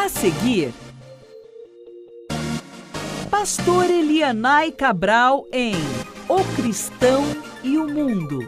A seguir, Pastor Elianai Cabral em O Cristão e o Mundo.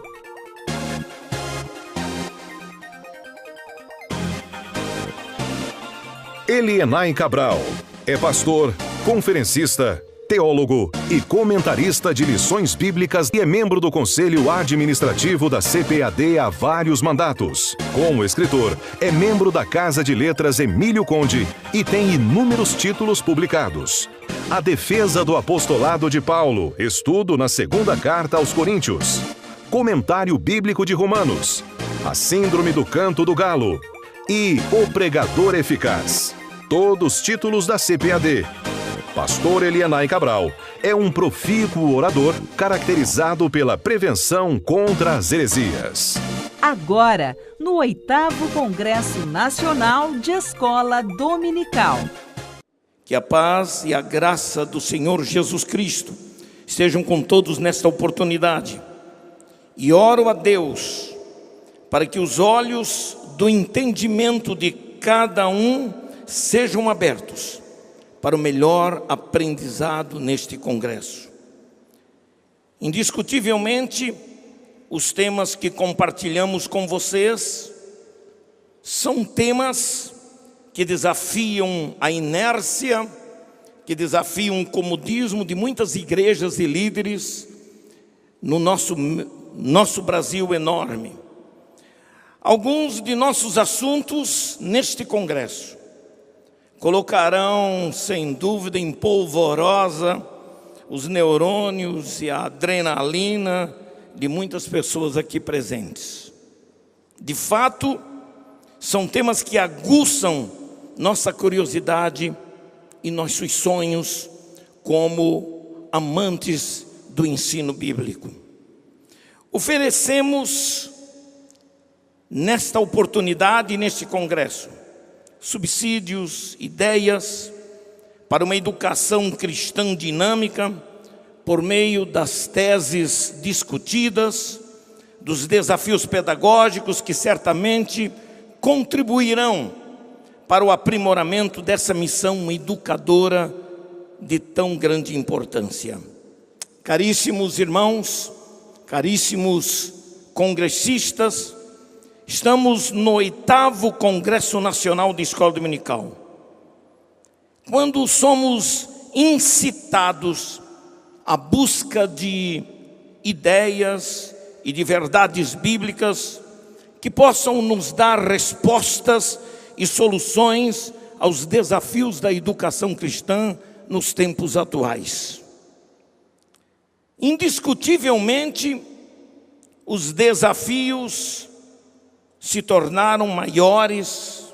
Elianai Cabral é pastor, conferencista, teólogo e comentarista de lições bíblicas e é membro do Conselho Administrativo da CPAD há vários mandatos. Como escritor, é membro da Casa de Letras Emílio Conde e tem inúmeros títulos publicados. A Defesa do Apostolado de Paulo, estudo na Segunda Carta aos Coríntios. Comentário Bíblico de Romanos. A Síndrome do Canto do Galo. E O Pregador Eficaz. Todos títulos da CPAD. Pastor Elianai Cabral é um profícuo orador caracterizado pela prevenção contra as heresias. Agora, no 8º Congresso Nacional de Escola Dominical. Que a paz e a graça do Senhor Jesus Cristo estejam com todos nesta oportunidade. E oro a Deus para que os olhos do entendimento de cada um sejam abertos para o melhor aprendizado neste congresso. Indiscutivelmente, os temas que compartilhamos com vocês são temas que desafiam a inércia, que desafiam o comodismo de muitas igrejas e líderes no nosso Brasil enorme. Alguns de nossos assuntos neste congresso colocarão, sem dúvida, em polvorosa os neurônios e a adrenalina de muitas pessoas aqui presentes. De fato, são temas que aguçam nossa curiosidade e nossos sonhos como amantes do ensino bíblico. Oferecemos, nesta oportunidade, neste congresso, subsídios, ideias para uma educação cristã dinâmica por meio das teses discutidas, dos desafios pedagógicos que certamente contribuirão para o aprimoramento dessa missão educadora de tão grande importância. Caríssimos irmãos, caríssimos congressistas, estamos no 8º Congresso Nacional de Escola Dominical. Quando somos incitados à busca de ideias e de verdades bíblicas que possam nos dar respostas e soluções aos desafios da educação cristã nos tempos atuais. Indiscutivelmente, os desafios se tornaram maiores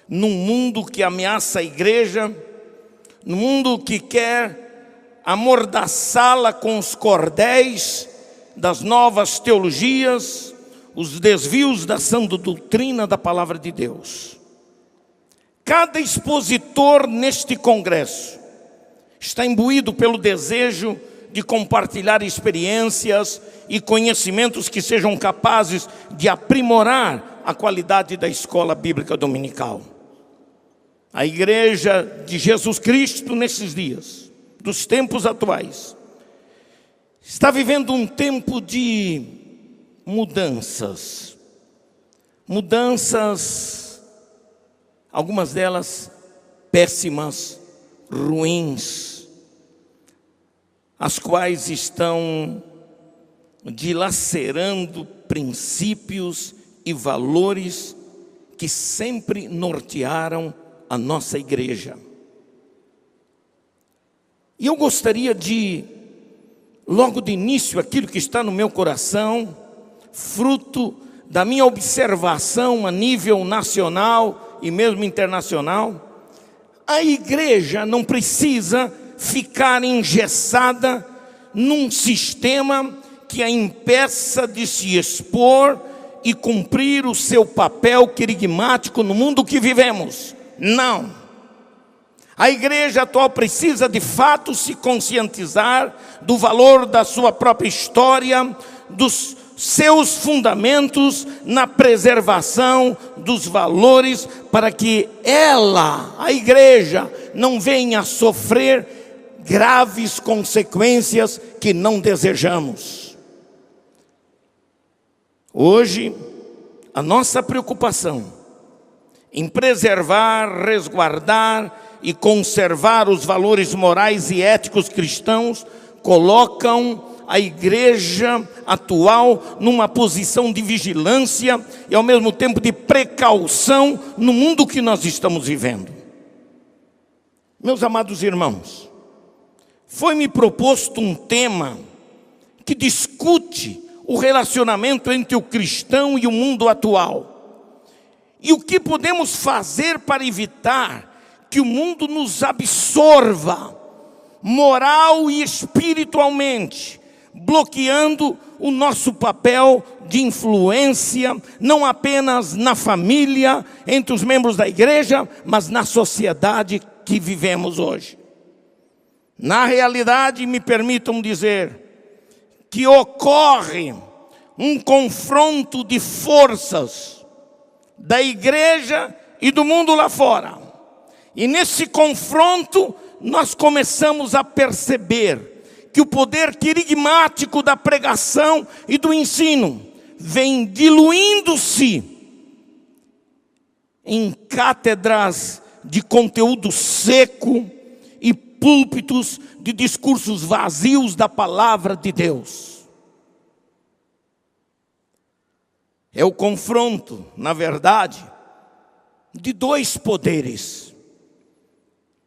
num mundo que ameaça a igreja, num mundo que quer amordaçá-la com os cordéis das novas teologias, os desvios da sã doutrina da palavra de Deus. Cada expositor neste congresso está imbuído pelo desejo de compartilhar experiências e conhecimentos que sejam capazes de aprimorar a qualidade da escola bíblica dominical. A Igreja de Jesus Cristo, nesses dias, dos tempos atuais, está vivendo um tempo de mudanças. Mudanças, algumas delas péssimas, ruins, as quais estão dilacerando princípios e valores que sempre nortearam a nossa igreja. E eu gostaria de, logo de início, aquilo que está no meu coração, fruto da minha observação a nível nacional e mesmo internacional, a igreja não precisa ficar engessada num sistema que a impeça de se expor e cumprir o seu papel querigmático no mundo que vivemos. Não. A igreja atual precisa de fato se conscientizar do valor da sua própria história, dos seus fundamentos na preservação dos valores para que ela, a igreja, não venha a sofrer graves consequências que não desejamos. Hoje, a nossa preocupação em preservar, resguardar e conservar os valores morais e éticos cristãos colocam a igreja atual numa posição de vigilância e ao mesmo tempo de precaução no mundo que nós estamos vivendo. Meus amados irmãos, foi-me proposto um tema que discute o relacionamento entre o cristão e o mundo atual. E o que podemos fazer para evitar que o mundo nos absorva, moral e espiritualmente, bloqueando o nosso papel de influência, não apenas na família, entre os membros da igreja, mas na sociedade que vivemos hoje. Na realidade, me permitam dizer que ocorre um confronto de forças da igreja e do mundo lá fora. E nesse confronto, nós começamos a perceber que o poder querigmático da pregação e do ensino vem diluindo-se em cátedras de conteúdo seco e púlpitos de discursos vazios da palavra de Deus. É o confronto, na verdade, de dois poderes,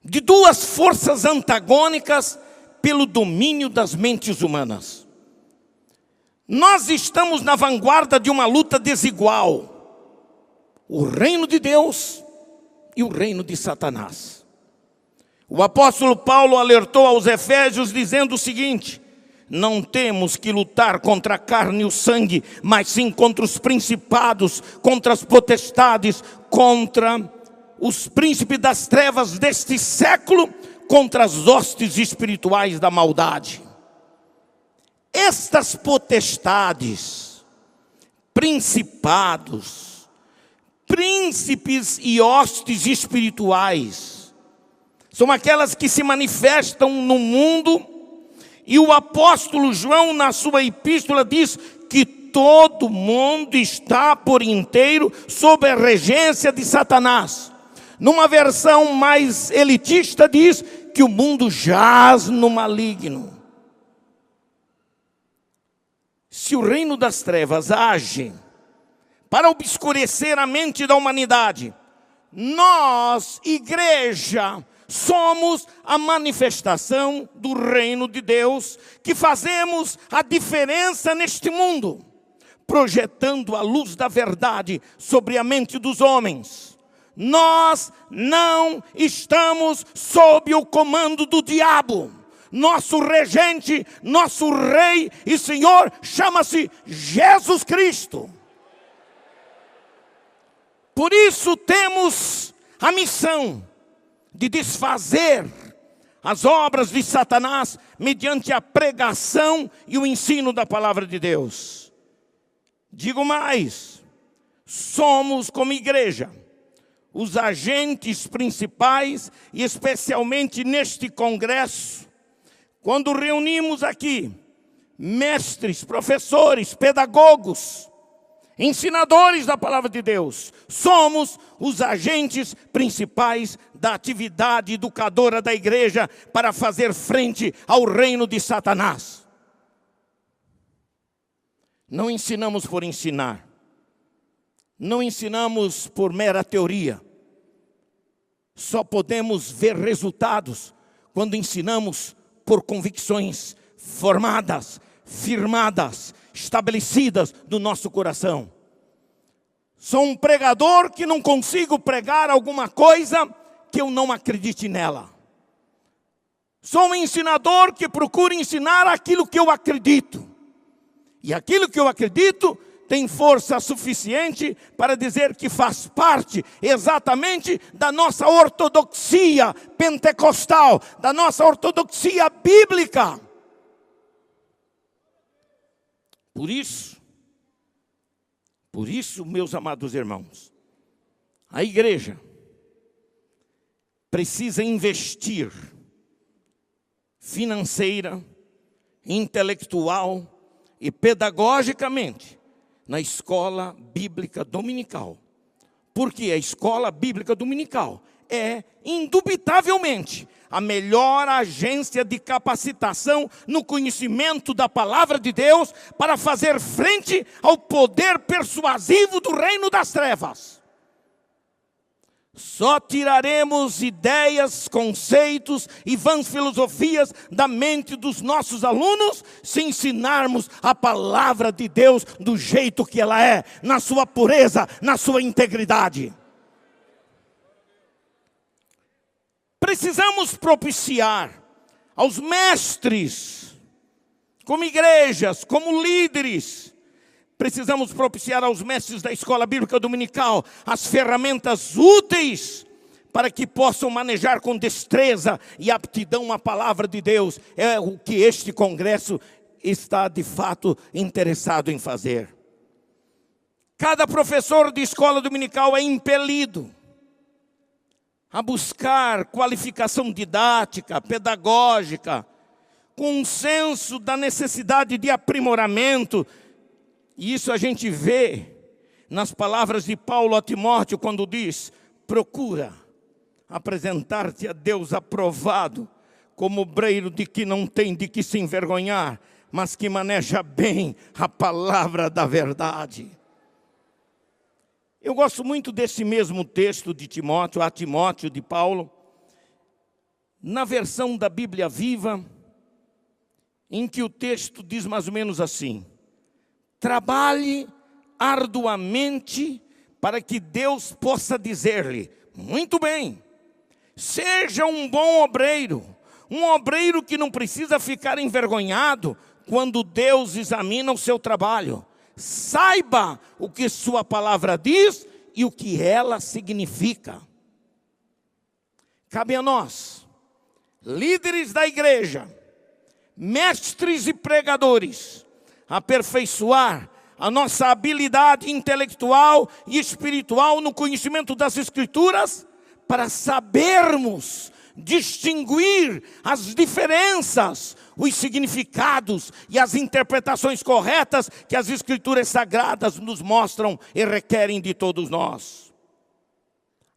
de duas forças antagônicas pelo domínio das mentes humanas. Nós estamos na vanguarda de uma luta desigual: o reino de Deus e o reino de Satanás. O apóstolo Paulo alertou aos Efésios dizendo o seguinte: não temos que lutar contra a carne e o sangue, mas sim contra os principados, contra as potestades, contra os príncipes das trevas deste século, contra as hostes espirituais da maldade. Estas potestades, principados, príncipes e hostes espirituais, são aquelas que se manifestam no mundo, e o apóstolo João, na sua epístola, diz que todo mundo está por inteiro sob a regência de Satanás. Numa versão mais elitista, diz que o mundo jaz no maligno. Se o reino das trevas age para obscurecer a mente da humanidade, nós, igreja, somos a manifestação do reino de Deus, que fazemos a diferença neste mundo, projetando a luz da verdade sobre a mente dos homens. Nós não estamos sob o comando do diabo. Nosso regente, nosso rei e senhor chama-se Jesus Cristo. Por isso temos a missão de desfazer as obras de Satanás mediante a pregação e o ensino da palavra de Deus. Digo mais, somos como igreja os agentes principais, e especialmente neste congresso, quando reunimos aqui mestres, professores, pedagogos, ensinadores da palavra de Deus, somos os agentes principais da atividade educadora da igreja para fazer frente ao reino de Satanás. Não ensinamos por ensinar, não ensinamos por mera teoria. Só podemos ver resultados quando ensinamos por convicções formadas, firmadas, estabelecidas do nosso coração. Sou um pregador que não consigo pregar alguma coisa que eu não acredite nela. Sou um ensinador que procura ensinar aquilo que eu acredito. E aquilo que eu acredito tem força suficiente para dizer que faz parte exatamente da nossa ortodoxia pentecostal, da nossa ortodoxia bíblica. Por isso, meus amados irmãos, A igreja precisa investir financeira, intelectual e pedagogicamente na escola bíblica dominical. Porque a escola bíblica dominical é, indubitavelmente, a melhor agência de capacitação no conhecimento da palavra de Deus para fazer frente ao poder persuasivo do reino das trevas. Só tiraremos ideias, conceitos e vãs filosofias da mente dos nossos alunos se ensinarmos a palavra de Deus do jeito que ela é, na sua pureza, na sua integridade. Precisamos propiciar aos mestres, como igrejas, como líderes, precisamos propiciar aos mestres da escola bíblica dominical as ferramentas úteis para que possam manejar com destreza e aptidão a palavra de Deus. É o que este congresso está de fato interessado em fazer. Cada professor de escola dominical é impelido a buscar qualificação didática, pedagógica, com um senso da necessidade de aprimoramento. E isso a gente vê nas palavras de Paulo a Timóteo, quando diz: procura apresentar-te a Deus aprovado, como obreiro de que não tem de que se envergonhar, mas que maneja bem a palavra da verdade. Eu gosto muito desse mesmo texto de Timóteo, a Timóteo de Paulo, na versão da Bíblia Viva, em que o texto diz mais ou menos assim: trabalhe arduamente para que Deus possa dizer-lhe: muito bem, seja um bom obreiro, um obreiro que não precisa ficar envergonhado quando Deus examina o seu trabalho. Saiba o que sua palavra diz e o que ela significa. Cabe a nós, líderes da igreja, mestres e pregadores, aperfeiçoar a nossa habilidade intelectual e espiritual no conhecimento das Escrituras, para sabermos distinguir as diferenças, os significados e as interpretações corretas que as Escrituras Sagradas nos mostram e requerem de todos nós.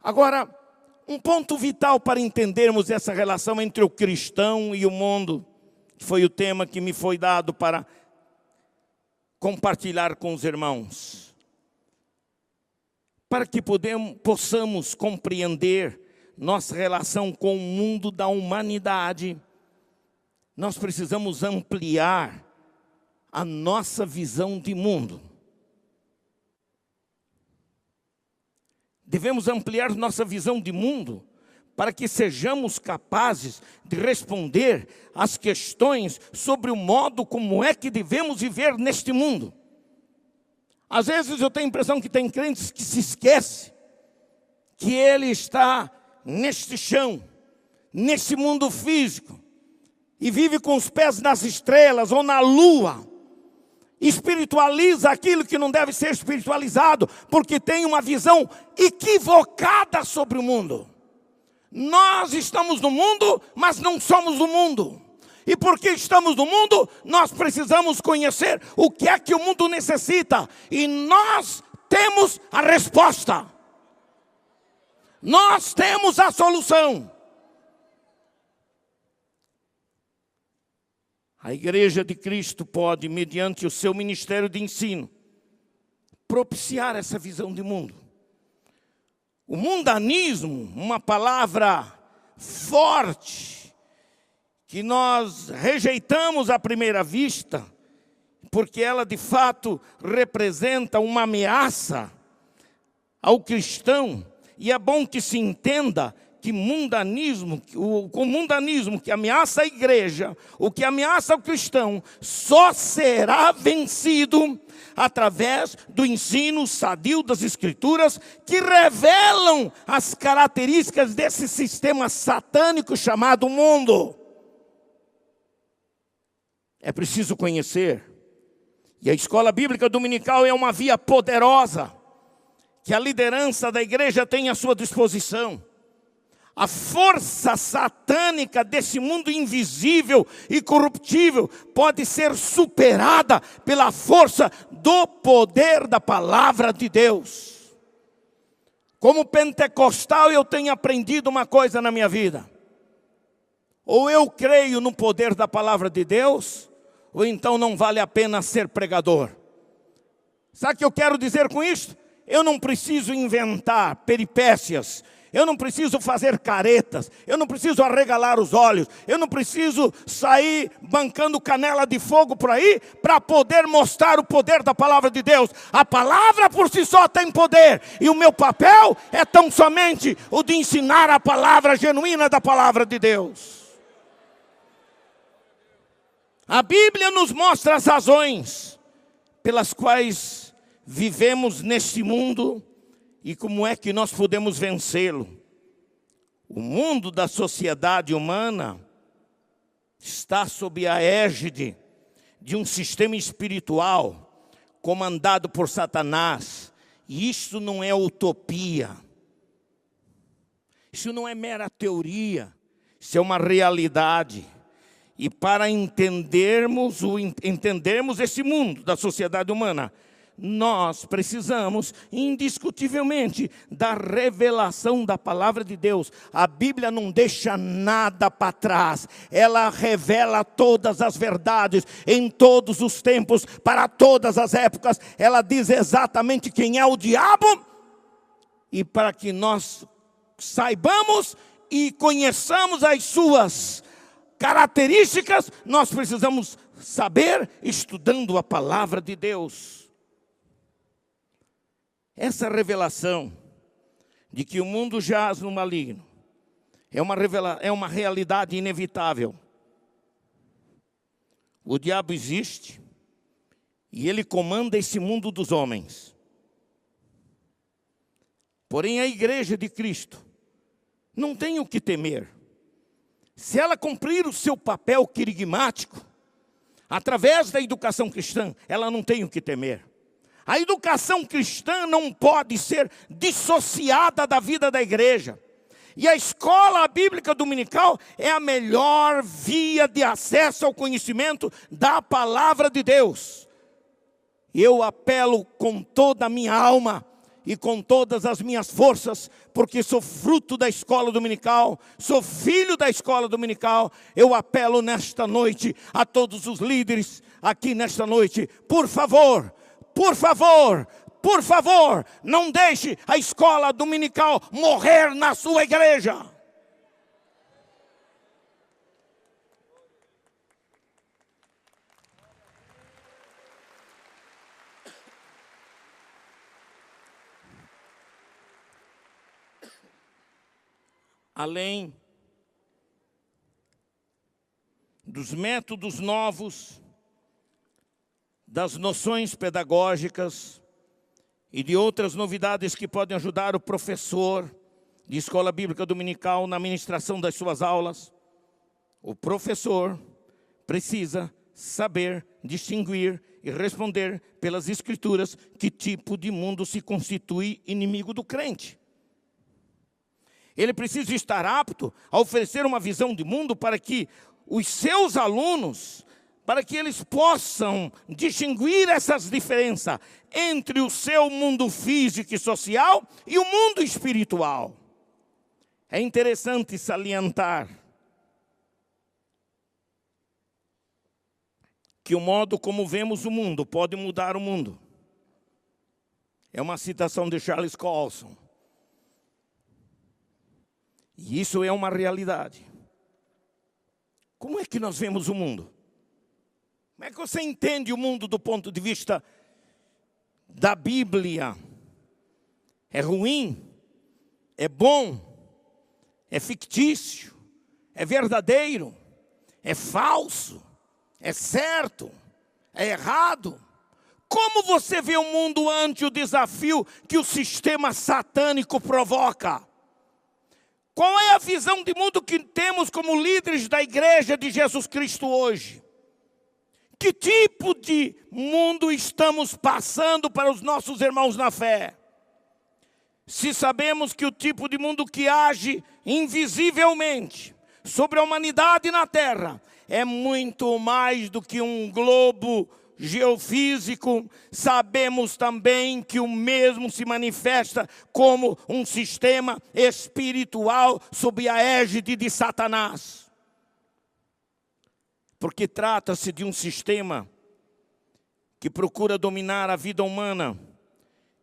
Agora, um ponto vital para entendermos essa relação entre o cristão e o mundo, que foi o tema que me foi dado para compartilhar com os irmãos. Para que possamos compreender nossa relação com o mundo da humanidade, nós precisamos ampliar a nossa visão de mundo. Devemos ampliar nossa visão de mundo para que sejamos capazes de responder às questões sobre o modo como é que devemos viver neste mundo. Às vezes eu tenho a impressão que tem crentes que se esquecem que ele está neste chão, nesse mundo físico, e vive com os pés nas estrelas ou na lua, espiritualiza aquilo que não deve ser espiritualizado, porque tem uma visão equivocada sobre o mundo. Nós estamos no mundo, mas não somos do mundo. E porque estamos no mundo, nós precisamos conhecer o que é que o mundo necessita. E nós temos a resposta. Nós temos a solução. A Igreja de Cristo pode, mediante o seu ministério de ensino, propiciar essa visão de mundo. O mundanismo, uma palavra forte, que nós rejeitamos à primeira vista, porque ela de fato representa uma ameaça ao cristão. E é bom que se entenda que o mundanismo que ameaça a igreja, o que ameaça o cristão, só será vencido através do ensino sadio das Escrituras, que revelam as características desse sistema satânico chamado mundo. É preciso conhecer. E a escola bíblica dominical é uma via poderosa, que a liderança da igreja tem à sua disposição. A força satânica desse mundo invisível e corruptível pode ser superada pela força do poder da palavra de Deus. Como pentecostal, eu tenho aprendido uma coisa na minha vida. Ou eu creio no poder da palavra de Deus, ou então não vale a pena ser pregador. Sabe o que eu quero dizer com isso? Eu não preciso inventar peripécias, eu não preciso fazer caretas, eu não preciso arregalar os olhos, eu não preciso sair bancando canela de fogo por aí para poder mostrar o poder da palavra de Deus. A palavra por si só tem poder, e o meu papel é tão somente o de ensinar a palavra genuína da palavra de Deus. A Bíblia nos mostra as razões pelas quais vivemos neste mundo e como é que nós podemos vencê-lo. O mundo da sociedade humana está sob a égide de um sistema espiritual comandado por Satanás. E isso não é utopia. Isso não é mera teoria. Isso é uma realidade. E para entendermos esse mundo da sociedade humana, nós precisamos indiscutivelmente da revelação da palavra de Deus. A Bíblia não deixa nada para trás. Ela revela todas as verdades em todos os tempos, para todas as épocas. Ela diz exatamente quem é o diabo, e para que nós saibamos e conheçamos as suas características, nós precisamos saber estudando a palavra de Deus. Essa revelação de que o mundo jaz no maligno é uma realidade inevitável. O diabo existe e ele comanda esse mundo dos homens. Porém, a igreja de Cristo não tem o que temer. Se ela cumprir o seu papel querigmático, através da educação cristã, ela não tem o que temer. A educação cristã não pode ser dissociada da vida da igreja. E a escola bíblica dominical é a melhor via de acesso ao conhecimento da palavra de Deus. Eu apelo com toda a minha alma e com todas as minhas forças, porque sou fruto da escola dominical, sou filho da escola dominical. Eu apelo nesta noite a todos os líderes aqui nesta noite, por favor, não deixe a escola dominical morrer na sua igreja. Além dos métodos novos, das noções pedagógicas e de outras novidades que podem ajudar o professor de escola bíblica dominical na ministração das suas aulas, o professor precisa saber distinguir e responder pelas escrituras que tipo de mundo se constitui inimigo do crente. Ele precisa estar apto a oferecer uma visão de mundo para que os seus alunos, para que eles possam distinguir essas diferenças entre o seu mundo físico e social e o mundo espiritual. É interessante salientar que o modo como vemos o mundo pode mudar o mundo. É uma citação de Charles Colson. E isso é uma realidade. Como é que nós vemos o mundo? Como é que você entende o mundo do ponto de vista da Bíblia? É ruim? É bom? É fictício? É verdadeiro? É falso? É certo? É errado? Como você vê o mundo ante o desafio que o sistema satânico provoca? Qual é a visão de mundo que temos como líderes da igreja de Jesus Cristo hoje? Que tipo de mundo estamos passando para os nossos irmãos na fé? se sabemos que o tipo de mundo que age invisivelmente sobre a humanidade na Terra é muito mais do que um globo geofísico, sabemos também que o mesmo se manifesta como um sistema espiritual sob a égide de Satanás. Porque trata-se de um sistema que procura dominar a vida humana,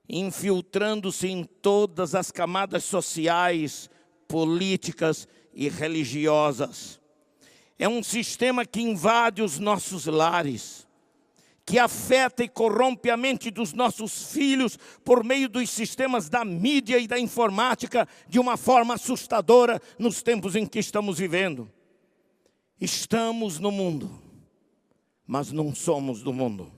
infiltrando-se em todas as camadas sociais, políticas e religiosas. É um sistema que invade os nossos lares, que afeta e corrompe a mente dos nossos filhos por meio dos sistemas da mídia e da informática de uma forma assustadora nos tempos em que estamos vivendo. Estamos no mundo, mas não somos do mundo.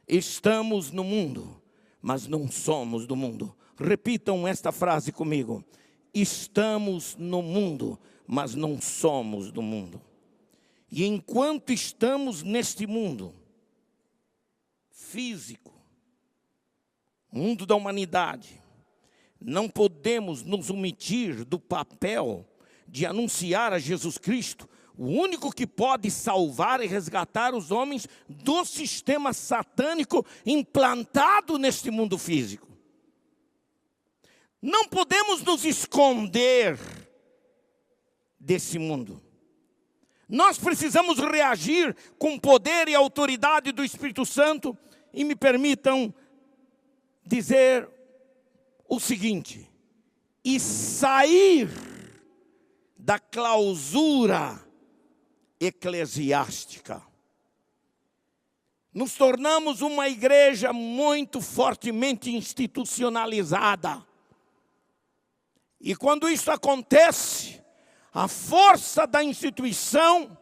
Estamos no mundo, mas não somos do mundo. Repitam esta frase comigo. Estamos no mundo, mas não somos do mundo. E enquanto estamos neste mundo físico, mundo da humanidade, não podemos nos omitir do papel de anunciar a Jesus Cristo, o único que pode salvar e resgatar os homens do sistema satânico implantado neste mundo físico. Não podemos nos esconder desse mundo. Nós precisamos reagir com poder e autoridade do Espírito Santo. E me permitam dizer o seguinte: e sair da clausura eclesiástica. Nos tornamos uma igreja muito fortemente institucionalizada. E quando isso acontece, a força da instituição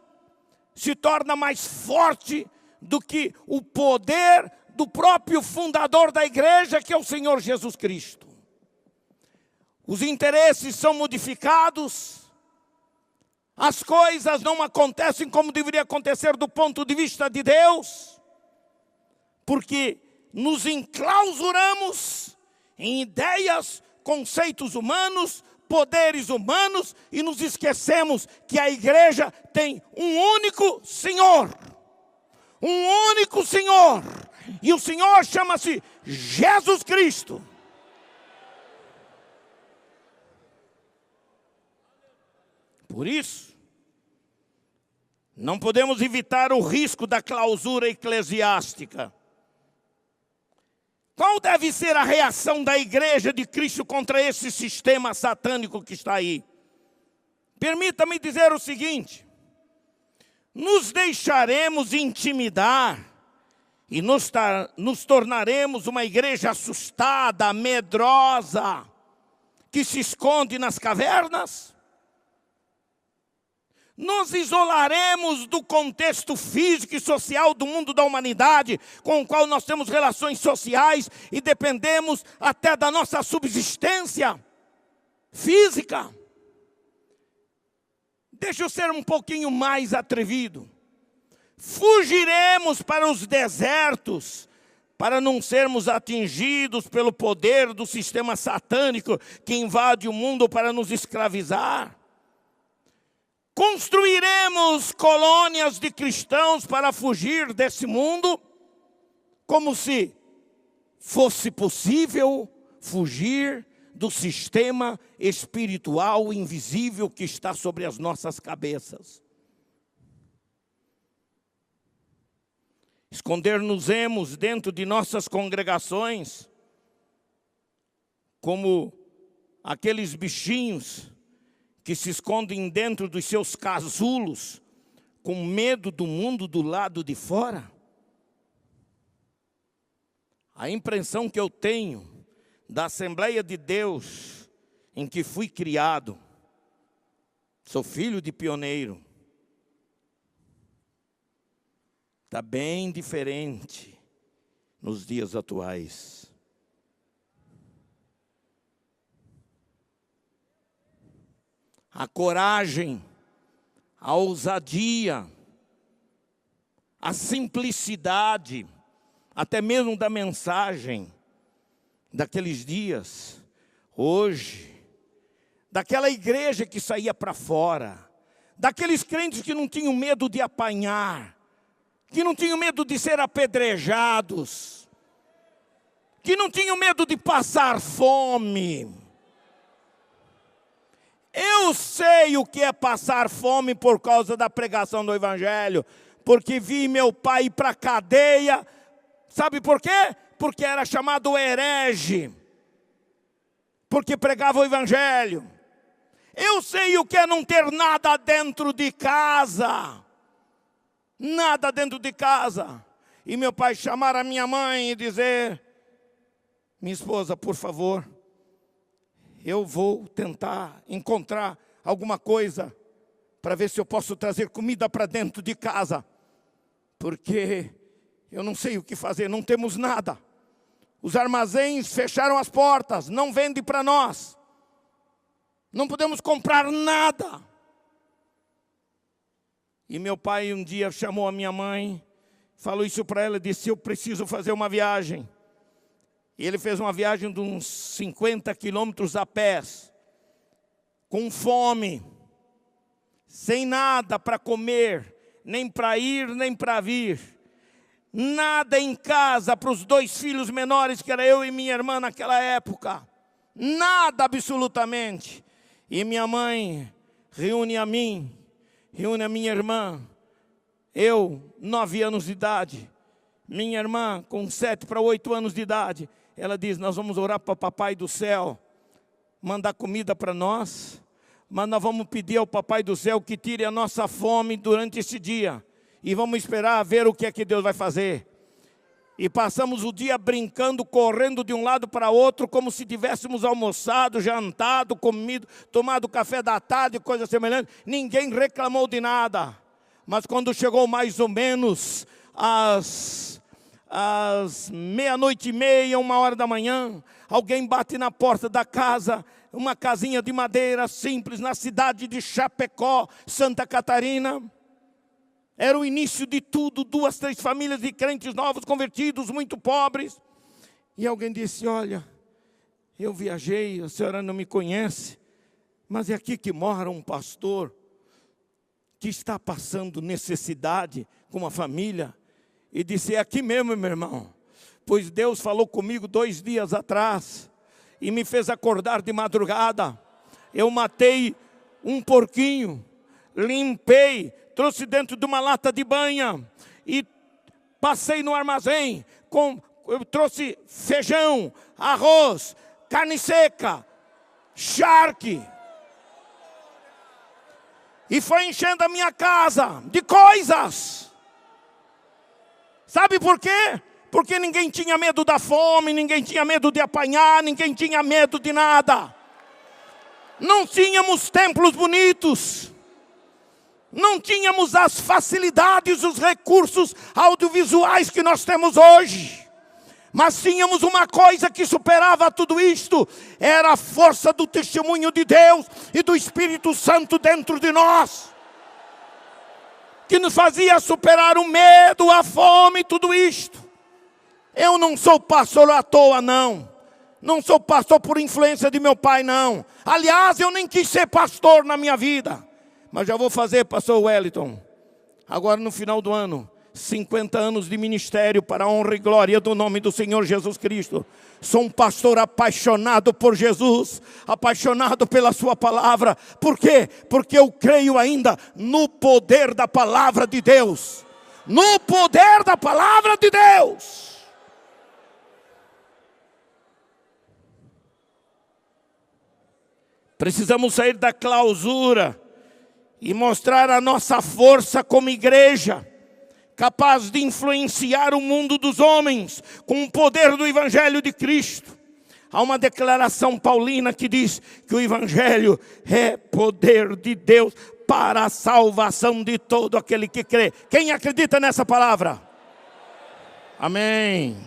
se torna mais forte do que o poder do próprio fundador da igreja, que é o Senhor Jesus Cristo. Os interesses são modificados, as coisas não acontecem como deveria acontecer do ponto de vista de Deus, porque nos enclausuramos em ideias, conceitos humanos, poderes humanos, e nos esquecemos que a igreja tem um único Senhor. Um único Senhor. E o Senhor chama-se Jesus Cristo. Por isso, não podemos evitar o risco da clausura eclesiástica. Qual deve ser a reação da igreja de Cristo contra esse sistema satânico que está aí? Permita-me dizer o seguinte: nos deixaremos intimidar e nos tornaremos uma igreja assustada, medrosa, que se esconde nas cavernas? Nos isolaremos do contexto físico e social do mundo da humanidade, com o qual nós temos relações sociais e dependemos até da nossa subsistência física? Deixa eu ser um pouquinho mais atrevido. Fugiremos para os desertos, para não sermos atingidos pelo poder do sistema satânico que invade o mundo para nos escravizar. Construiremos colônias de cristãos para fugir desse mundo, como se fosse possível fugir do sistema espiritual invisível que está sobre as nossas cabeças. Esconder-nos-emos dentro de nossas congregações, como aqueles bichinhos que se escondem dentro dos seus casulos, com medo do mundo do lado de fora? A impressão que eu tenho da Assembleia de Deus em que fui criado, sou filho de pioneiro, está bem diferente nos dias atuais. A coragem, a ousadia, a simplicidade, até mesmo da mensagem daqueles dias, Hoje, daquela igreja que saía para fora, daqueles crentes que não tinham medo de apanhar, que não tinham medo de ser apedrejados, que não tinham medo de passar fome. Eu sei o que é passar fome por causa da pregação do Evangelho, porque vi meu pai ir para a cadeia. Sabe por quê? Porque era chamado herege, porque pregava o Evangelho. Eu sei o que é não ter nada dentro de casa. Nada dentro de casa. E meu pai chamar a minha mãe e dizer: minha esposa, por favor, eu vou tentar encontrar alguma coisa para ver se eu posso trazer comida para dentro de casa, porque eu não sei o que fazer, não temos nada. Os armazéns fecharam as portas, não vendem para nós. Não podemos comprar nada. E meu pai um dia chamou a minha mãe, falou isso para ela, disse: eu preciso fazer uma viagem. E ele fez uma viagem de uns 50 quilômetros a pé, com fome, sem nada para comer, nem para ir, nem para vir. Nada em casa para os 2 filhos menores, que era eu e minha irmã naquela época. Nada absolutamente. E minha mãe reúne a mim, reúne a minha irmã. Eu, 9 anos de idade. Minha irmã, com 7 para 8 anos de idade. Ela diz: nós vamos orar para o Papai do Céu mandar comida para nós, mas nós vamos pedir ao Papai do Céu que tire a nossa fome durante esse dia. E vamos esperar ver o que é que Deus vai fazer. E passamos o dia brincando, correndo de um lado para outro, como se tivéssemos almoçado, jantado, comido, tomado café da tarde, coisa semelhante. Ninguém reclamou de nada. Mas quando chegou mais ou menos às 00:30, 1h da manhã, alguém bate na porta da casa, uma casinha de madeira simples, na cidade de Chapecó, Santa Catarina. Era o início de tudo, 2, 3 famílias de crentes novos, convertidos, muito pobres. E alguém disse: olha, eu viajei, a senhora não me conhece, mas é aqui que mora um pastor que está passando necessidade com uma família. E disse: é aqui mesmo, meu irmão, pois Deus falou comigo 2 dias atrás e me fez acordar de madrugada. Eu matei um porquinho, limpei, trouxe dentro de uma lata de banha e passei no armazém. Eu trouxe feijão, arroz, carne seca, charque. E foi enchendo a minha casa de coisas. Sabe por quê? Porque ninguém tinha medo da fome, ninguém tinha medo de apanhar, ninguém tinha medo de nada. Não tínhamos templos bonitos. Não tínhamos as facilidades, os recursos audiovisuais que nós temos hoje. Mas tínhamos uma coisa que superava tudo isto. Era a força do testemunho de Deus e do Espírito Santo dentro de nós, que nos fazia superar o medo, a fome, tudo isto. Eu não sou pastor à toa, não. Não sou pastor por influência de meu pai, não. Aliás, eu nem quis ser pastor na minha vida. Mas já vou fazer, pastor Wellington, agora no final do ano, 50 anos de ministério para a honra e glória do nome do Senhor Jesus Cristo. Sou um pastor apaixonado por Jesus, apaixonado pela sua palavra. Por quê? Porque eu creio ainda no poder da palavra de Deus. No poder da palavra de Deus. Precisamos sair da clausura e mostrar a nossa força como igreja, capaz de influenciar o mundo dos homens com o poder do Evangelho de Cristo. Há uma declaração paulina que diz que o Evangelho é poder de Deus para a salvação de todo aquele que crê. Quem acredita nessa palavra? Amém.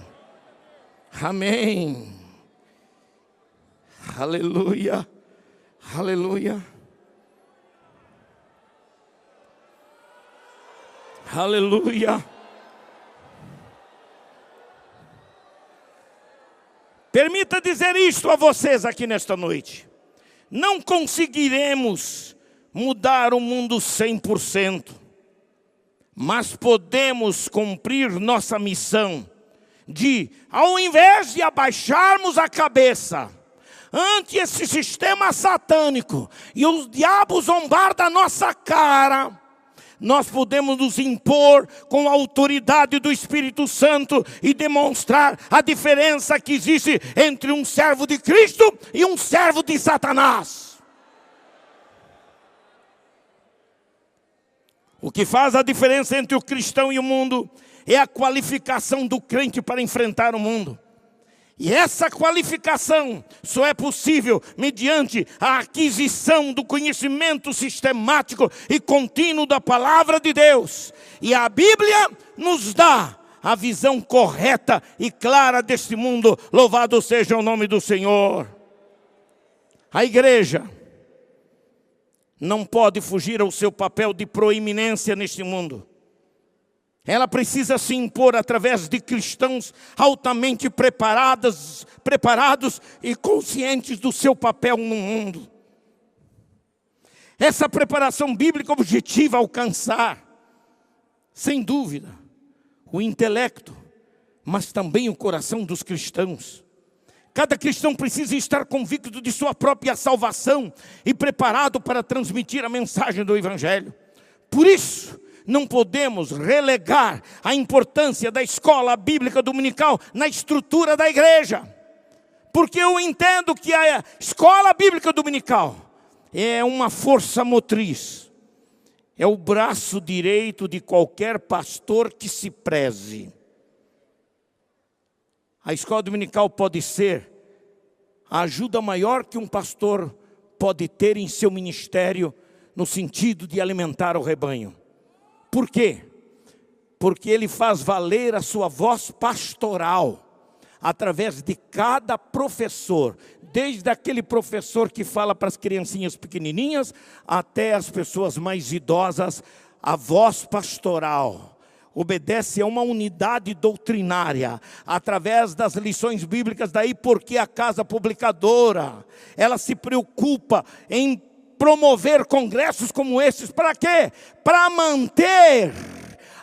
Amém. Aleluia. Aleluia. Aleluia. Permita dizer isto a vocês aqui nesta noite. Não conseguiremos mudar o mundo 100%, mas podemos cumprir nossa missão de, ao invés de abaixarmos a cabeça ante esse sistema satânico e os diabos zombar da nossa cara, nós podemos nos impor com a autoridade do Espírito Santo e demonstrar a diferença que existe entre um servo de Cristo e um servo de Satanás. O que faz a diferença entre o cristão e o mundo é a qualificação do crente para enfrentar o mundo. E essa qualificação só é possível mediante a aquisição do conhecimento sistemático e contínuo da palavra de Deus. E a Bíblia nos dá a visão correta e clara deste mundo. Louvado seja o nome do Senhor. A igreja não pode fugir ao seu papel de proeminência neste mundo. Ela precisa se impor através de cristãos altamente preparados e conscientes do seu papel no mundo. Essa preparação bíblica objetiva alcançar, sem dúvida, o intelecto, mas também o coração dos cristãos. Cada cristão precisa estar convicto de sua própria salvação e preparado para transmitir a mensagem do Evangelho. Por isso, não podemos relegar a importância da escola bíblica dominical na estrutura da igreja. Porque eu entendo que a escola bíblica dominical é uma força motriz. É o braço direito de qualquer pastor que se preze. A escola dominical pode ser a ajuda maior que um pastor pode ter em seu ministério, no sentido de alimentar o rebanho. Por quê? Porque ele faz valer a sua voz pastoral, através de cada professor, desde aquele professor que fala para as criancinhas pequenininhas, até as pessoas mais idosas. A voz pastoral obedece a uma unidade doutrinária, através das lições bíblicas. Daí porque a casa publicadora, ela se preocupa em promover congressos como esses. Para quê? Para manter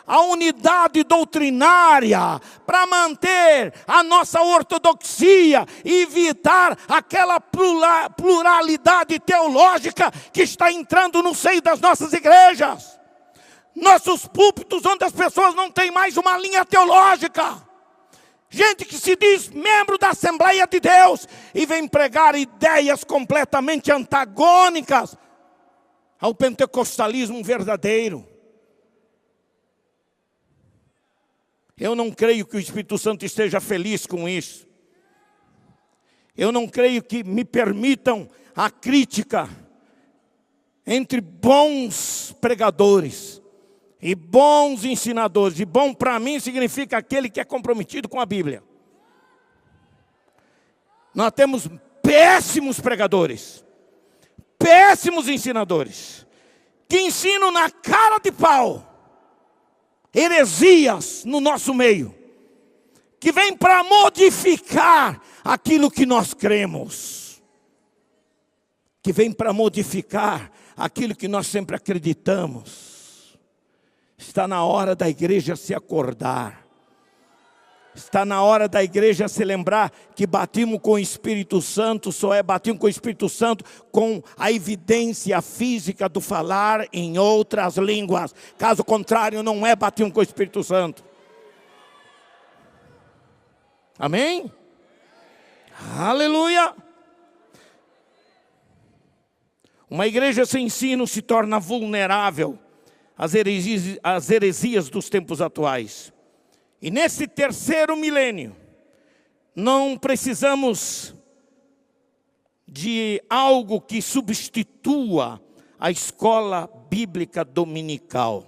a unidade doutrinária, para manter a nossa ortodoxia e evitar aquela pluralidade teológica que está entrando no seio das nossas igrejas. Nossos púlpitos onde as pessoas não têm mais uma linha teológica. Gente que se diz membro da Assembleia de Deus e vem pregar ideias completamente antagônicas ao pentecostalismo verdadeiro. Eu não creio que o Espírito Santo esteja feliz com isso. Eu não creio que me permitam a crítica entre bons pregadores e bons ensinadores. E bom para mim significa aquele que é comprometido com a Bíblia. Nós temos péssimos pregadores, péssimos ensinadores, que ensinam na cara de pau heresias no nosso meio, que vem para modificar aquilo que nós cremos, que vem para modificar aquilo que nós sempre acreditamos. Está na hora da igreja se acordar. Está na hora da igreja se lembrar que batimos com o Espírito Santo, só é batimos com o Espírito Santo com a evidência física do falar em outras línguas. Caso contrário, não é batimos com o Espírito Santo. Amém? Aleluia! Uma igreja sem ensino se torna vulnerável às heresias dos tempos atuais. E nesse terceiro milênio, não precisamos de algo que substitua a escola bíblica dominical.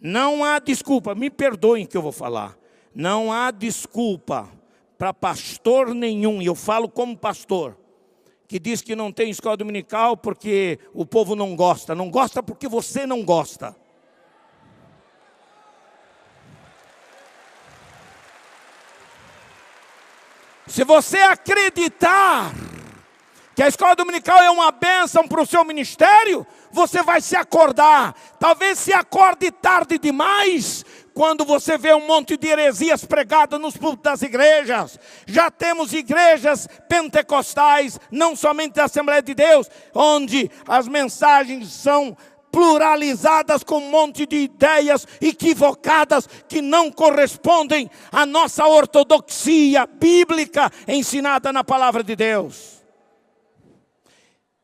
Não há desculpa, me perdoem que eu vou falar. Não há desculpa para pastor nenhum, e eu falo como pastor, que diz que não tem escola dominical porque o povo não gosta. Não gosta porque você não gosta. Se você acreditar que a escola dominical é uma bênção para o seu ministério, você vai se acordar. Talvez se acorde tarde demais, quando você vê um monte de heresias pregadas nos púlpitos das igrejas. Já temos igrejas pentecostais, não somente da Assembleia de Deus, onde as mensagens são pluralizadas com um monte de ideias equivocadas que não correspondem à nossa ortodoxia bíblica ensinada na palavra de Deus.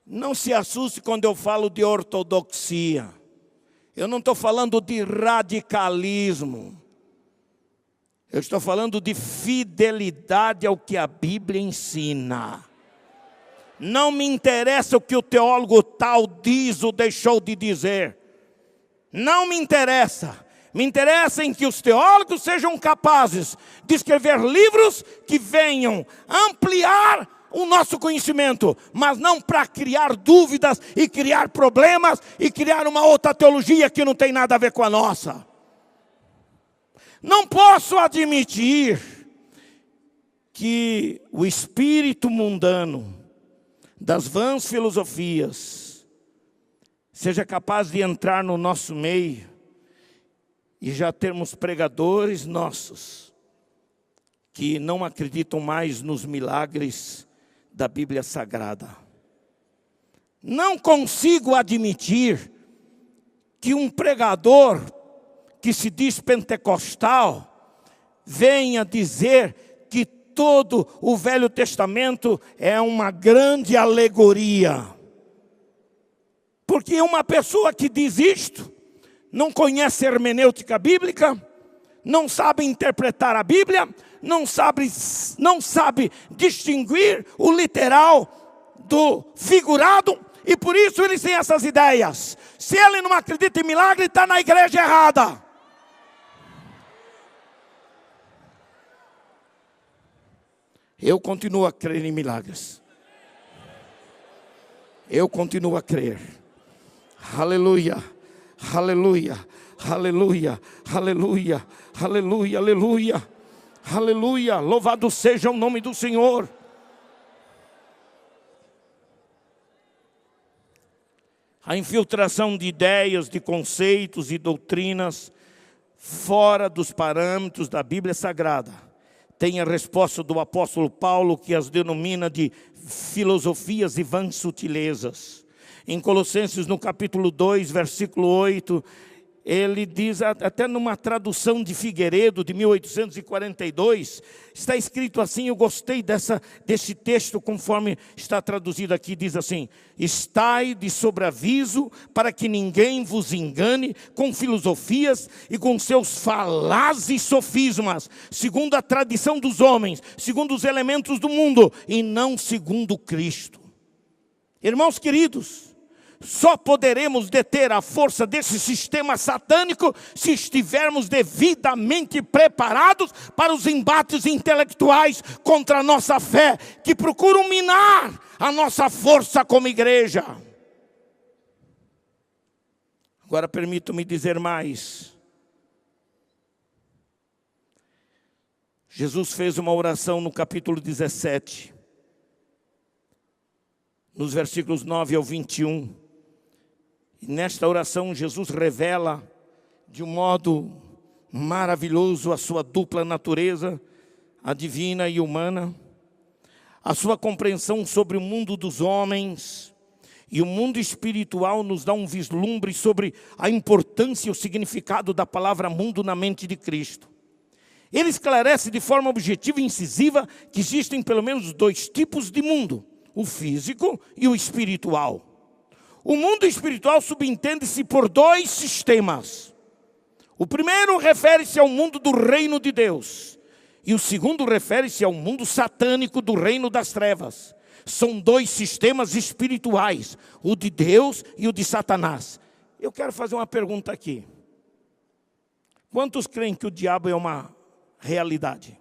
Não se assuste quando eu falo de ortodoxia. Eu não estou falando de radicalismo. Eu estou falando de fidelidade ao que a Bíblia ensina. Não me interessa o que o teólogo tal diz ou deixou de dizer. Não me interessa. Me interessa em que os teólogos sejam capazes de escrever livros que venham ampliar o nosso conhecimento, mas não para criar dúvidas e criar problemas e criar uma outra teologia que não tem nada a ver com a nossa. Não posso admitir que o espírito mundano das vãs filosofias seja capaz de entrar no nosso meio e já termos pregadores nossos que não acreditam mais nos milagres da Bíblia Sagrada. Não consigo admitir que um pregador que se diz pentecostal venha dizer que todo o Velho Testamento é uma grande alegoria. Porque uma pessoa que diz isto não conhece hermenêutica bíblica, não sabe interpretar a Bíblia, não sabe distinguir o literal do figurado, e por isso eles têm essas ideias. Se ele não acredita em milagre, está na igreja errada. Eu continuo a crer em milagres. Eu continuo a crer. Aleluia, aleluia, aleluia, aleluia, aleluia, aleluia, aleluia. Louvado seja o nome do Senhor. A infiltração de ideias, de conceitos e doutrinas fora dos parâmetros da Bíblia Sagrada tem a resposta do apóstolo Paulo, que as denomina de filosofias e vãs sutilezas. Em Colossenses, no capítulo 2, versículo 8, ele diz, até numa tradução de Figueiredo, de 1842, está escrito assim, eu gostei desse texto, conforme está traduzido aqui, diz assim: estai de sobreaviso para que ninguém vos engane com filosofias e com seus falazes sofismas, segundo a tradição dos homens, segundo os elementos do mundo, e não segundo Cristo. Irmãos queridos, só poderemos deter a força desse sistema satânico se estivermos devidamente preparados para os embates intelectuais contra a nossa fé, que procuram minar a nossa força como igreja. Agora permitam-me dizer mais. Jesus fez uma oração no capítulo 17, nos versículos 9 ao 21. E nesta oração Jesus revela de um modo maravilhoso a sua dupla natureza, a divina e humana, a sua compreensão sobre o mundo dos homens, e o mundo espiritual nos dá um vislumbre sobre a importância e o significado da palavra mundo na mente de Cristo. Ele esclarece de forma objetiva e incisiva que existem pelo menos dois tipos de mundo: o físico e o espiritual. O mundo espiritual subentende-se por dois sistemas. O primeiro refere-se ao mundo do reino de Deus, e o segundo refere-se ao mundo satânico do reino das trevas. São dois sistemas espirituais, o de Deus e o de Satanás. Eu quero fazer uma pergunta aqui. Quantos creem que o diabo é uma realidade?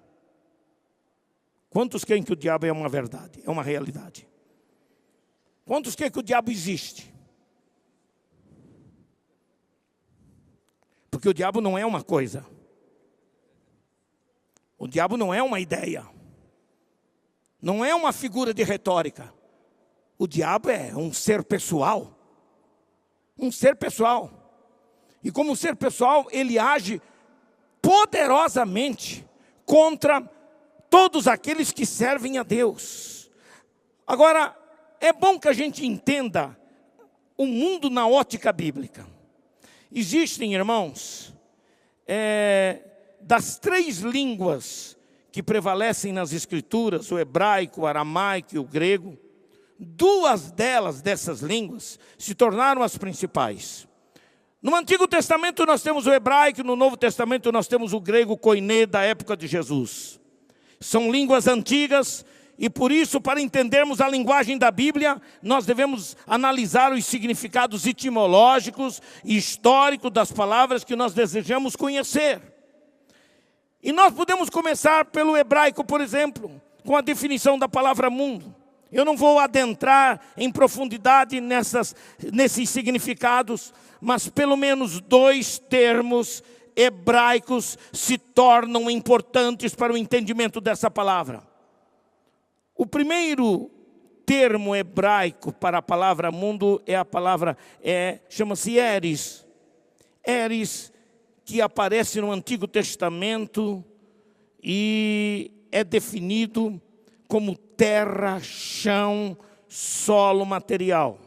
Quantos creem que o diabo é uma verdade, é uma realidade? Quantos creem que o diabo existe? Porque o diabo não é uma coisa. O diabo não é uma ideia. Não é uma figura de retórica. O diabo é um ser pessoal. Um ser pessoal. E como ser pessoal, ele age poderosamente contra todos aqueles que servem a Deus. Agora, é bom que a gente entenda o mundo na ótica bíblica. Existem, irmãos, das 3 línguas que prevalecem nas Escrituras, o hebraico, o aramaico e o grego, 2 dessas línguas se tornaram as principais. No Antigo Testamento nós temos o hebraico, no Novo Testamento nós temos o grego koiné da época de Jesus. São línguas antigas e por isso, para entendermos a linguagem da Bíblia, nós devemos analisar os significados etimológicos e históricos das palavras que nós desejamos conhecer. E nós podemos começar pelo hebraico, por exemplo, com a definição da palavra mundo. Eu não vou adentrar em profundidade nesses significados, mas pelo menos 2 termos hebraicos se tornam importantes para o entendimento dessa palavra. O primeiro termo hebraico para a palavra mundo é a palavra, chama-se Eris. Eris, que aparece no Antigo Testamento e é definido como terra, chão, solo material.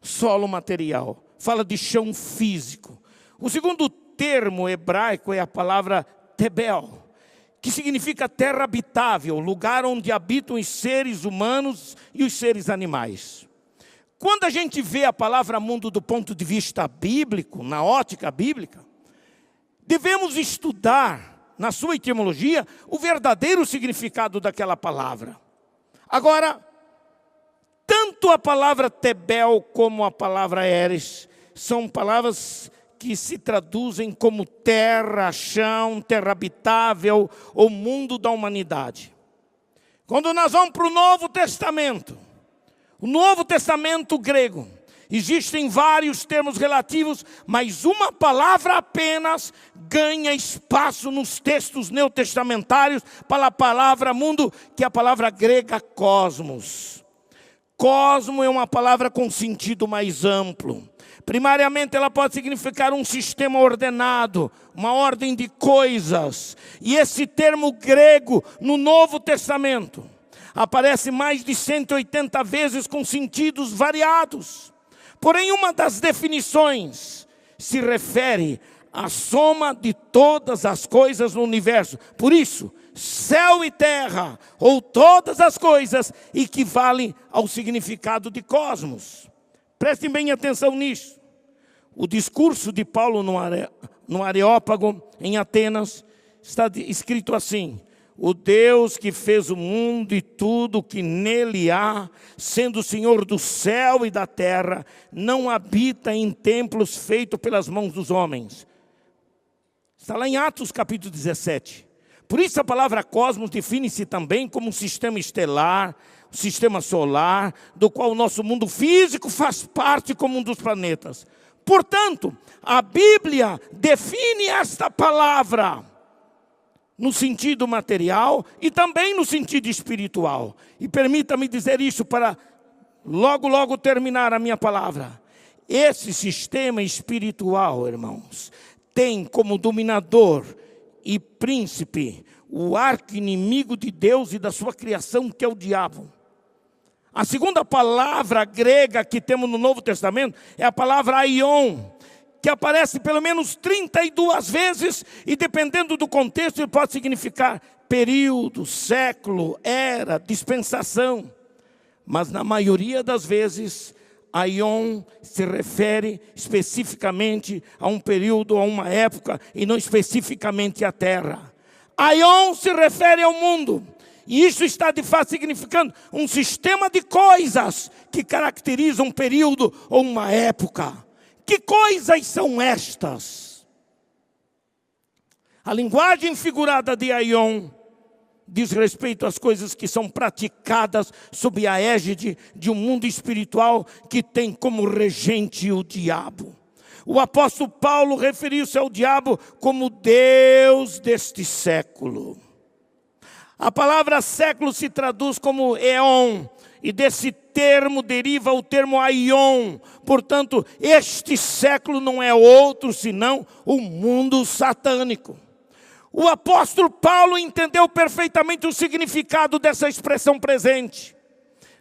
Solo material. Fala de chão físico. O segundo termo hebraico é a palavra Tebel, que significa terra habitável, lugar onde habitam os seres humanos e os seres animais. Quando a gente vê a palavra mundo do ponto de vista bíblico, na ótica bíblica, devemos estudar na sua etimologia, o verdadeiro significado daquela palavra. Agora, tanto a palavra Tebel como a palavra Eres são palavras que se traduzem como terra, chão, terra habitável, ou mundo da humanidade. Quando nós vamos para o Novo Testamento grego, existem vários termos relativos, mas uma palavra apenas ganha espaço nos textos neotestamentários para a palavra mundo, que é a palavra grega cosmos. Cosmo é uma palavra com sentido mais amplo. Primariamente ela pode significar um sistema ordenado, uma ordem de coisas. E esse termo grego no Novo Testamento aparece mais de 180 vezes com sentidos variados. Porém, uma das definições se refere à soma de todas as coisas no universo. Por isso, céu e terra, ou todas as coisas, equivalem ao significado de cosmos. Prestem bem atenção nisso. O discurso de Paulo no Areópago, em Atenas, está escrito assim: o Deus que fez o mundo e tudo que nele há, sendo o Senhor do céu e da terra, não habita em templos feitos pelas mãos dos homens. Está lá em Atos capítulo 17. Por isso a palavra cosmos define-se também como um sistema estelar, um sistema solar, do qual o nosso mundo físico faz parte como um dos planetas. Portanto, a Bíblia define esta palavra no sentido material e também no sentido espiritual. E permita-me dizer isso para logo terminar a minha palavra. Esse sistema espiritual, irmãos, tem como dominador e príncipe o arqui-inimigo de Deus e da sua criação, que é o diabo. A segunda palavra grega que temos no Novo Testamento é a palavra aion, que aparece pelo menos 32 vezes, e dependendo do contexto, ele pode significar período, século, era, dispensação. Mas na maioria das vezes, aion se refere especificamente a um período, a uma época, e não especificamente à terra. Aion se refere ao mundo. E isso está de fato significando um sistema de coisas que caracterizam um período ou uma época. Que coisas são estas? A linguagem figurada de aion diz respeito às coisas que são praticadas sob a égide de um mundo espiritual que tem como regente o diabo. O apóstolo Paulo referiu-se ao diabo como Deus deste século. A palavra século se traduz como éon, e desse termo deriva o termo aion. Portanto, este século não é outro senão o mundo satânico. O apóstolo Paulo entendeu perfeitamente o significado dessa expressão presente,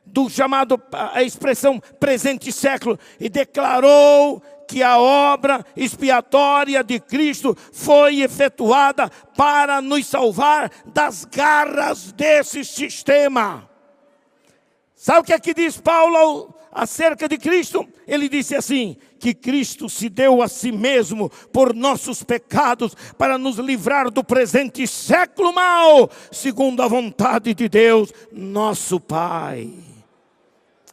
do chamado, a expressão presente século, e declarou que a obra expiatória de Cristo foi efetuada para nos salvar das garras desse sistema. Sabe o que é que diz Paulo acerca de Cristo? Ele disse assim, que Cristo se deu a si mesmo por nossos pecados, para nos livrar do presente século mau, segundo a vontade de Deus, nosso Pai.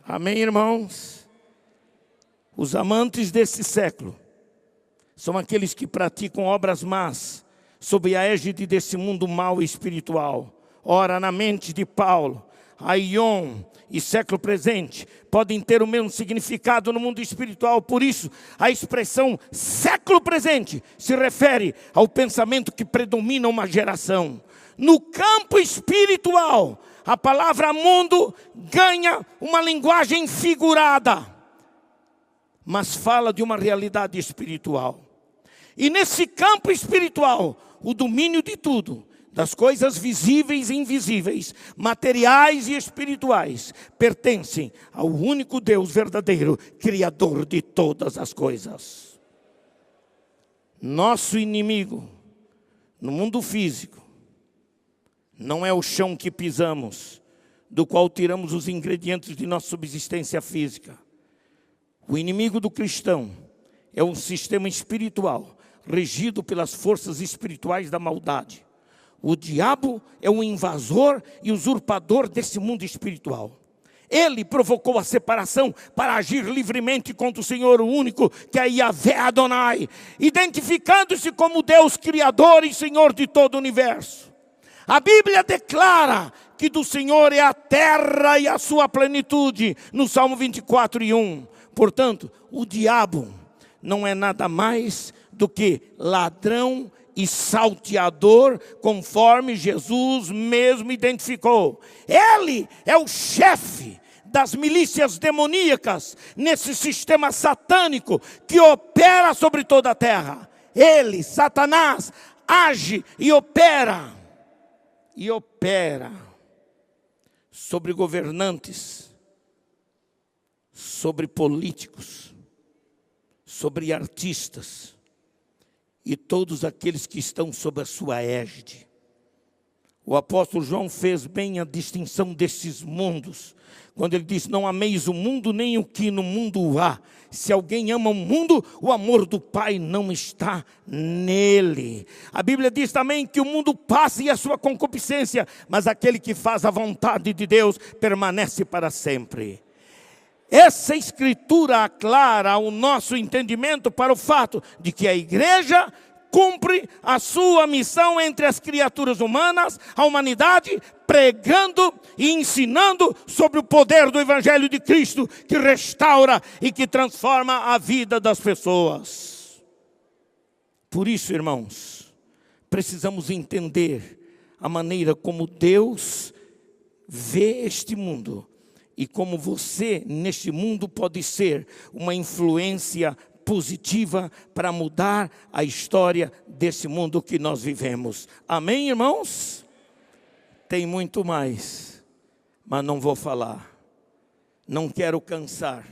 Amém, irmãos? Os amantes desse século são aqueles que praticam obras más, sob a égide desse mundo mau e espiritual. Ora, na mente de Paulo, aion e século presente podem ter o mesmo significado no mundo espiritual. Por isso, a expressão século presente se refere ao pensamento que predomina uma geração. No campo espiritual, a palavra mundo ganha uma linguagem figurada, mas fala de uma realidade espiritual. E nesse campo espiritual, o domínio de tudo, das coisas visíveis e invisíveis, materiais e espirituais, pertencem ao único Deus verdadeiro, Criador de todas as coisas. Nosso inimigo, no mundo físico, não é o chão que pisamos, do qual tiramos os ingredientes de nossa subsistência física. O inimigo do cristão é um sistema espiritual, regido pelas forças espirituais da maldade. O diabo é um invasor e usurpador desse mundo espiritual. Ele provocou a separação para agir livremente contra o Senhor único, que é Yahvé Adonai, identificando-se como Deus Criador e Senhor de todo o universo. A Bíblia declara que do Senhor é a terra e a sua plenitude, no Salmo 24:1. Portanto, o diabo não é nada mais do que ladrão e salteador, conforme Jesus mesmo identificou. Ele é o chefe das milícias demoníacas nesse sistema satânico que opera sobre toda a terra. Ele, Satanás, age e opera sobre governantes, sobre políticos, sobre artistas e todos aqueles que estão sob a sua égide. O apóstolo João fez bem a distinção desses mundos, quando ele disse: não ameis o mundo nem o que no mundo há. Se alguém ama o mundo, o amor do Pai não está nele. A Bíblia diz também que o mundo passa e a sua concupiscência, mas aquele que faz a vontade de Deus permanece para sempre. Essa escritura aclara o nosso entendimento para o fato de que a igreja cumpre a sua missão entre as criaturas humanas, a humanidade, pregando e ensinando sobre o poder do Evangelho de Cristo, que restaura e que transforma a vida das pessoas. Por isso, irmãos, precisamos entender a maneira como Deus vê este mundo, e como você, neste mundo, pode ser uma influência positiva para mudar a história desse mundo que nós vivemos. Amém, irmãos? Tem muito mais, mas não vou falar. Não quero cansar.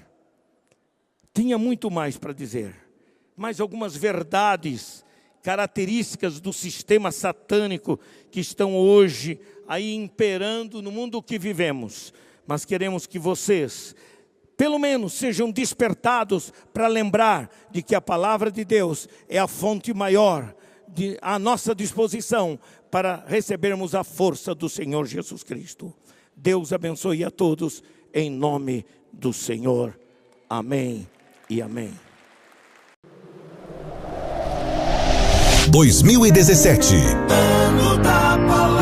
Tinha muito mais para dizer, mas algumas verdades, características do sistema satânico que estão hoje aí imperando no mundo que vivemos. Mas queremos que vocês, pelo menos, sejam despertados para lembrar de que a palavra de Deus é a fonte maior à nossa disposição para recebermos a força do Senhor Jesus Cristo. Deus abençoe a todos, em nome do Senhor. Amém e amém. 2017. Ano da palavra.